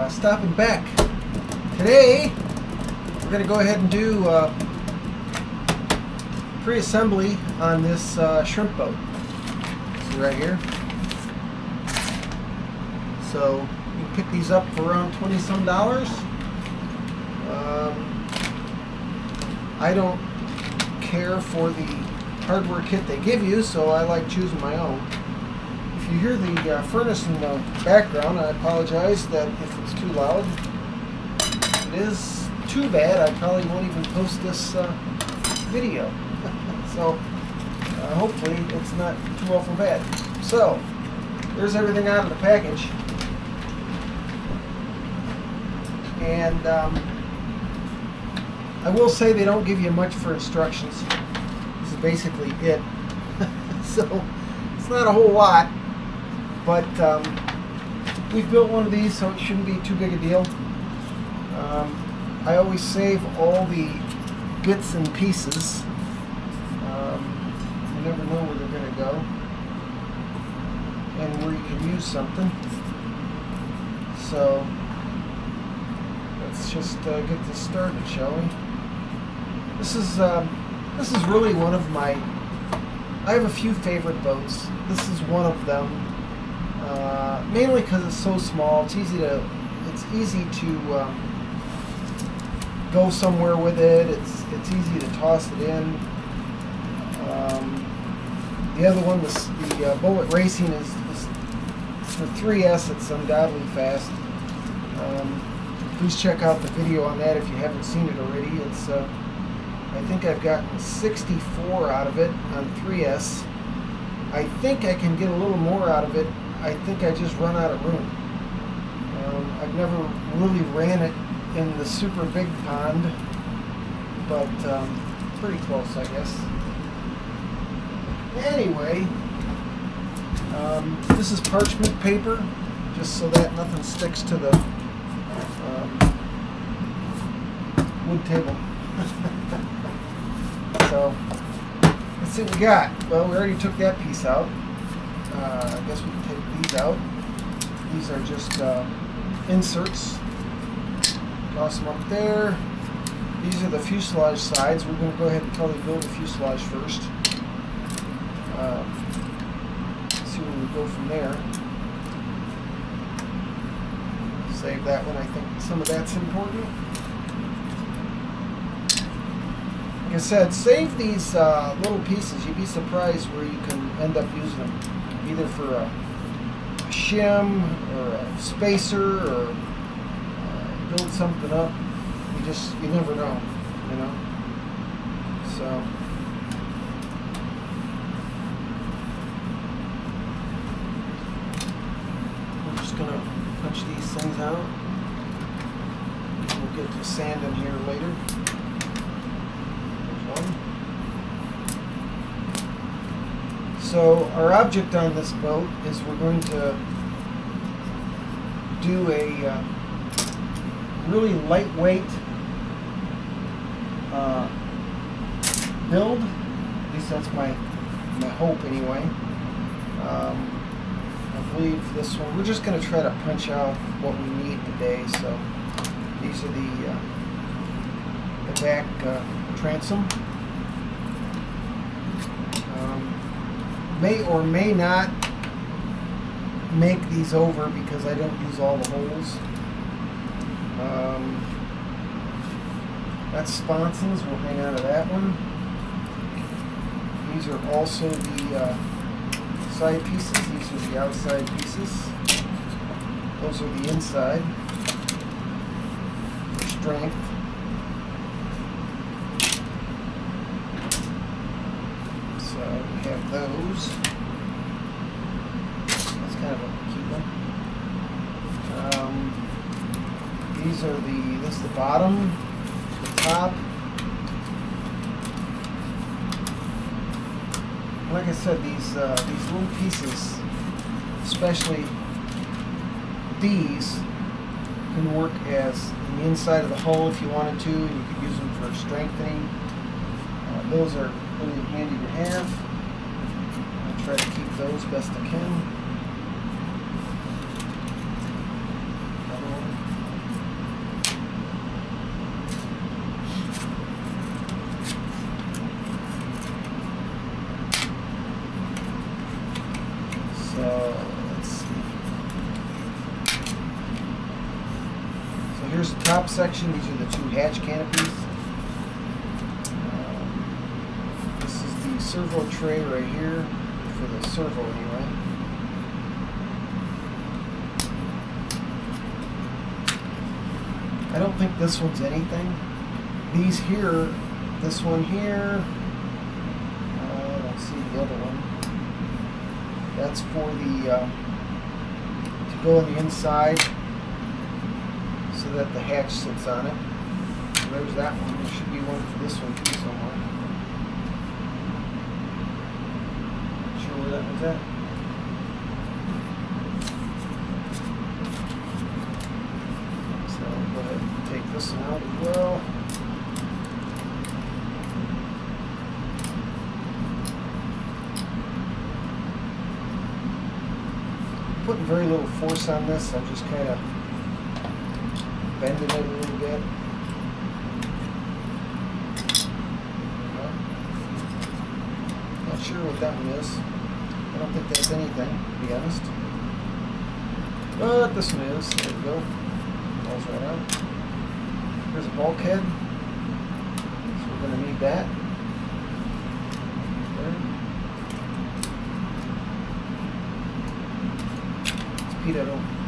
stopping back. Today we're going to go ahead and do pre-assembly on this shrimp boat. See right here. So you can pick these up for around $20-some. I don't care for the hardware kit they give you, so I like choosing my own. If you hear the furnace in the background, I apologize that if it's too loud. If it is too bad, I probably won't even post this video. So hopefully it's not too awful bad. So there's everything out of the package. And I will say they don't give you much for instructions. This is basically it. So it's not a whole lot, but we've built one of these, so it shouldn't be too big a deal. I always save all the bits and pieces. You never know where they're going to go and where you can use something. So let's just get this started, shall we? This is really one of my. I have a few favorite boats. This is one of them, mainly because it's so small. It's easy to go somewhere with it. It's easy to toss it in. The other one, the Bullet Racing, is for 3S. It's ungodly fast. Please check out the video on that if you haven't seen it already. It's I think I've gotten 64 out of it on 3S. I think I can get a little more out of it. I think I just run out of room. I've never really ran it in the super big pond, but pretty close, I guess. Anyway, this is parchment paper, just so that nothing sticks to the wood table. So let's see what we got. Well, we already took that piece out. I guess we can take these out. These are just inserts. Toss them up there. These are the fuselage sides. We're going to go ahead and probably build the fuselage first. See where we go from there. Save that one. I think some of that's important. Like I said, save these little pieces. You'd be surprised where you can end up using them. Either for a shim or a spacer or build something up. You never know, you know. So we're just gonna punch these things out. We'll get to sanding here later. So our object on this boat is we're going to do a really lightweight build. At least that's my hope anyway. I believe this one, we're just going to try to punch out what we need today. So these are the back transom. May or may not make these over because I don't use all the holes. That's sponsons. We'll hang out of that one. These are also the side pieces. These are the outside pieces. Those are the inside for strength. So we have those. That's kind of a cute one. These are this is the bottom, the top. Like I said, these little pieces, especially these, can work as in the inside of the hull if you wanted to, and you could use them for strengthening. Those are really handy to have. I'll try to keep those best I can. Another one. here's the top section. These are the two hatch canopies. This is the servo tray right here, for the servo anyway. I don't think this one's anything. These here, this one here, I don't see the other one. That's for the, to go on the inside so that the hatch sits on it. So there's that one. There should be one for this one too somewhere. Not sure where that one's at. So I'll go ahead and take this one out as well. Putting very little force on this. I'm just kind of bending it a little bit. Not sure what that one is. I don't think that's anything, to be honest. But this one is. There we go. Falls right out. Here's a bulkhead. So we're going to need that.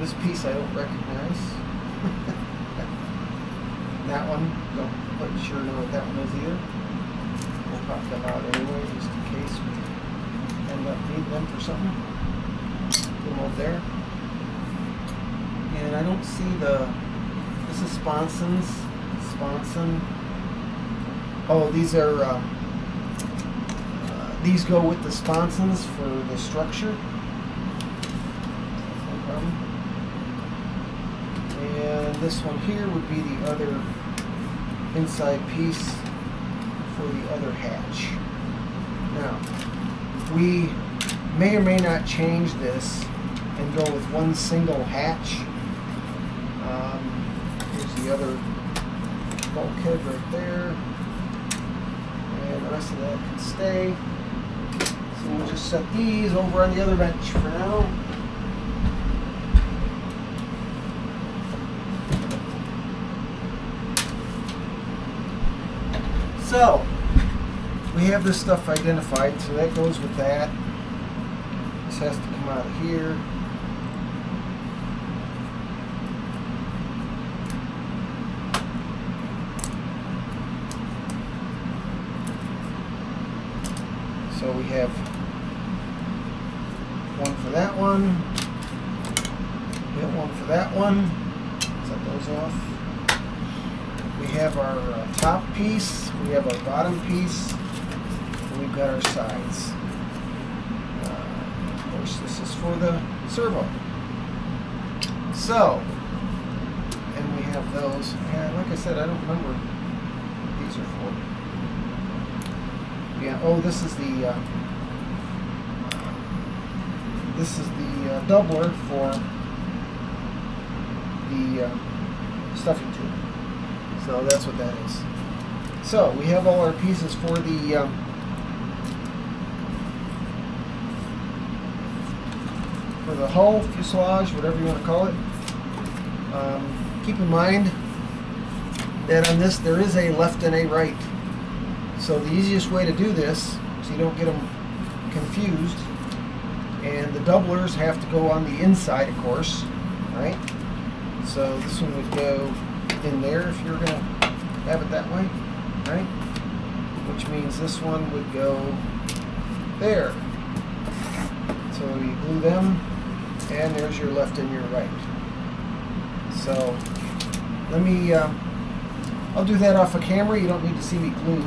This piece I don't recognize. That one, don't quite sure know what that one is either. We'll pop them out anyway, just in case we end up needing them for something. Put them over there. And I don't see this is sponsons. Sponson. Oh, these are, these go with the sponsons for the structure. And this one here would be the other inside piece for the other hatch. Now, we may or may not change this and go with one single hatch. Here's the other bulkhead right there. And the rest of that can stay. So we'll just set these over on the other bench for now. So, we have this stuff identified, so that goes with that. This has to come out of here. So we have one for that one. We have one for that one. Set those off. We have our top piece, we have our bottom piece, and we've got our sides. Of course, this is for the servo. So, and we have those. And like I said, I don't remember what these are for. Yeah. Oh, this is the doubler for the stuffing tube. So that's what that is. So we have all our pieces for the hull, fuselage, whatever you want to call it. Keep in mind that on this there is a left and a right. So the easiest way to do this, so you don't get them confused, and the doublers have to go on the inside, of course, right? So this one would go in there if you're going to have it that way, right? Which means this one would go there. So you glue them, and there's your left and your right. So let me, I'll do that off of camera. You don't need to see me glue.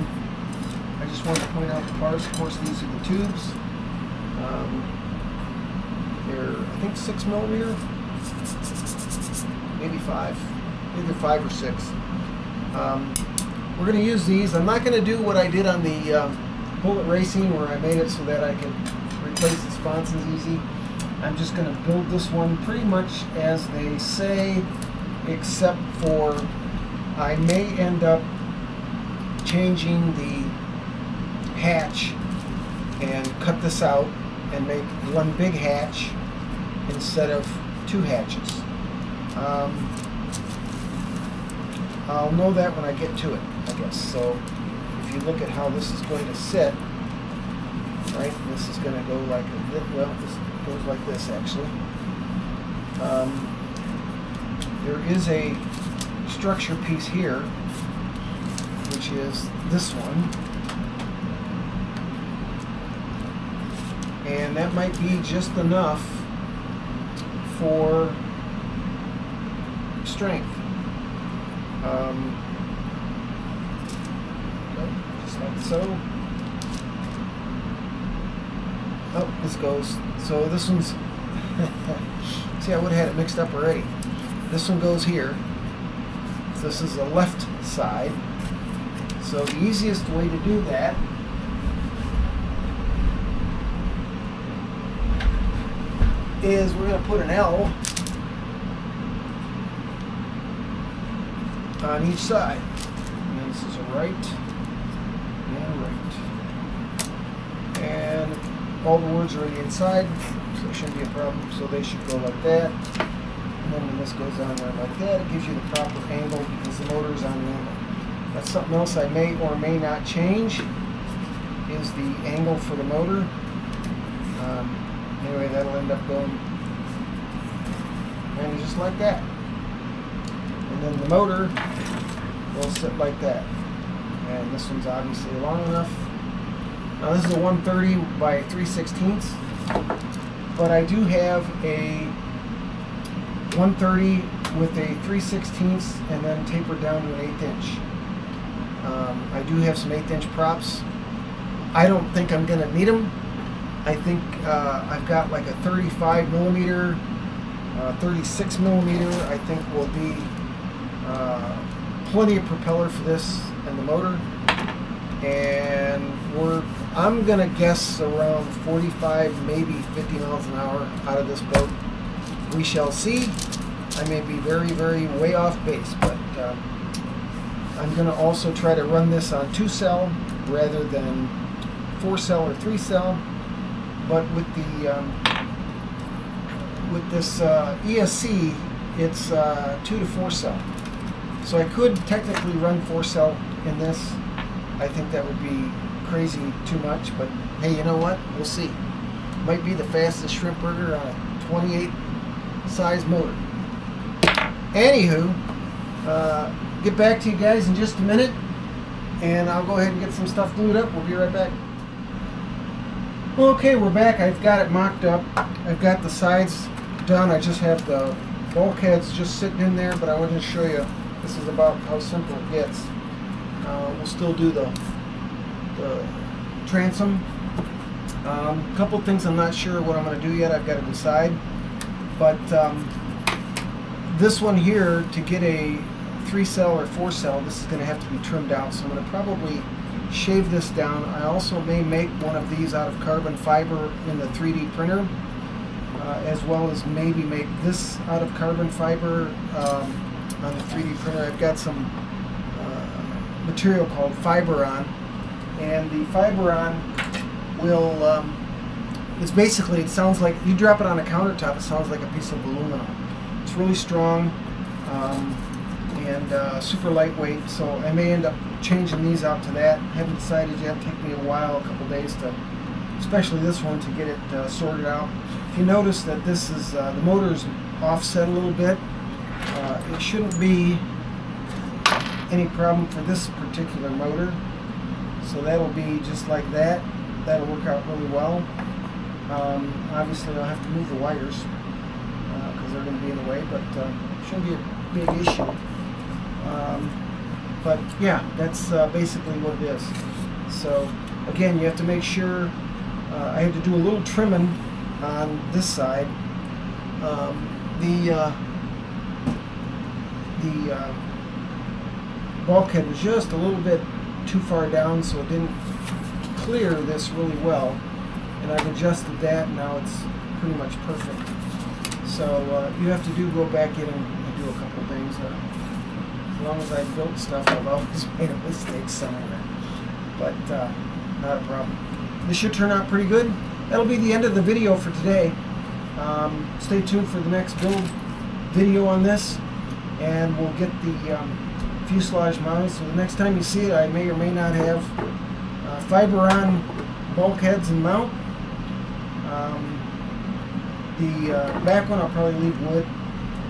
I just want to point out the parts. Of course, these are the tubes. They're, I think, 6 millimeter, maybe 5. Either 5 or 6. We're going to use these. I'm not going to do what I did on the Bullet Racing, where I made it so that I could replace the sponsons easy. I'm just going to build this one pretty much as they say, except for I may end up changing the hatch and cut this out and make one big hatch instead of 2 hatches. I'll know that when I get to it, I guess. So if you look at how this is going to sit, right, this is going to go like this. Well, this goes like this actually. There is a structure piece here, which is this one, and that might be just enough for strength. Just like so. Oh, this goes. So this one's. See, I would have had it mixed up already. This one goes here. So this is the left side. So the easiest way to do that is we're going to put an L on each side. And this is a right and right. And all the words are already inside, so it shouldn't be a problem. So they should go like that. And then when this goes on there like that, it gives you the proper angle because the motor is on the angle. That's something else I may or may not change, is the angle for the motor. Anyway, that'll end up going and just like that. And then the motor will sit like that. And this one's obviously long enough. Now this is a 130 by 3/16, but I do have a 130 with a 3/16 and then tapered down to an 1/8 inch. I do have some 1/8 inch props. I don't think I'm going to need them. I think I've got like a 35 millimeter, 36 millimeter. I think will be plenty of propeller for this and the motor. And I'm going to guess around 45, maybe 50 miles an hour out of this boat. We shall see. I may be very, very way off base, but I'm going to also try to run this on 2-cell rather than 4-cell or 3-cell. But with the with this ESC, it's 2 to 4-cell. So I could technically run 4-cell in this. I think that would be crazy too much, but hey, you know what? We'll see. Might be the fastest shrimp burger on a 28 size motor. Anywho, get back to you guys in just a minute, and I'll go ahead and get some stuff glued up. We'll be right back. Okay, we're back. I've got it mocked up. I've got the sides done. I just have the bulkheads just sitting in there, but I wanted to show you. This is about how simple it gets. We'll still do the transom. A couple things I'm not sure what I'm going to do yet. I've got to decide. But this one here, to get a 3-cell or 4-cell, this is going to have to be trimmed out. So I'm going to probably shave this down. I also may make one of these out of carbon fiber in the 3D printer, as well as maybe make this out of carbon fiber on the 3D printer. I've got some material called Fiberon, and the Fiberon will it's basically, it sounds like you drop it on a countertop, it sounds like a piece of aluminum. It's really strong and super lightweight, so I may end up changing these out to that. Haven't decided yet. It'll take me a while, a couple days to, especially this one, to get it sorted out. If you notice that this is the motor's offset a little bit, it shouldn't be any problem for this particular motor, so that'll be just like that. That'll work out really well. Obviously I'll have to move the wires because they're going to be in the way, but shouldn't be a big issue. But yeah, that's basically what it is. So again, you have to make sure, I had to do a little trimming on this side. The bulkhead was just a little bit too far down, so it didn't clear this really well, and I've adjusted that, and now it's pretty much perfect. So you have to go back in and do a couple things. As long as I've built stuff, I've always made a mistake somewhere, but not a problem. This should turn out pretty good. That'll be the end of the video for today. Stay tuned for the next build video on this, and we'll get the fuselage mounted, so the next time you see it, I may or may not have fiber-on bulkheads and mount. The back one I'll probably leave wood.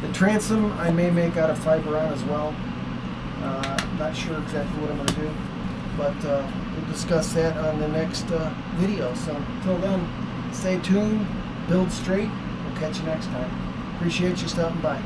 The transom I may make out of fiber-on as well. Not sure exactly what I'm going to do, but we'll discuss that on the next video. So until then, stay tuned, build straight. We'll catch you next time. Appreciate you stopping by.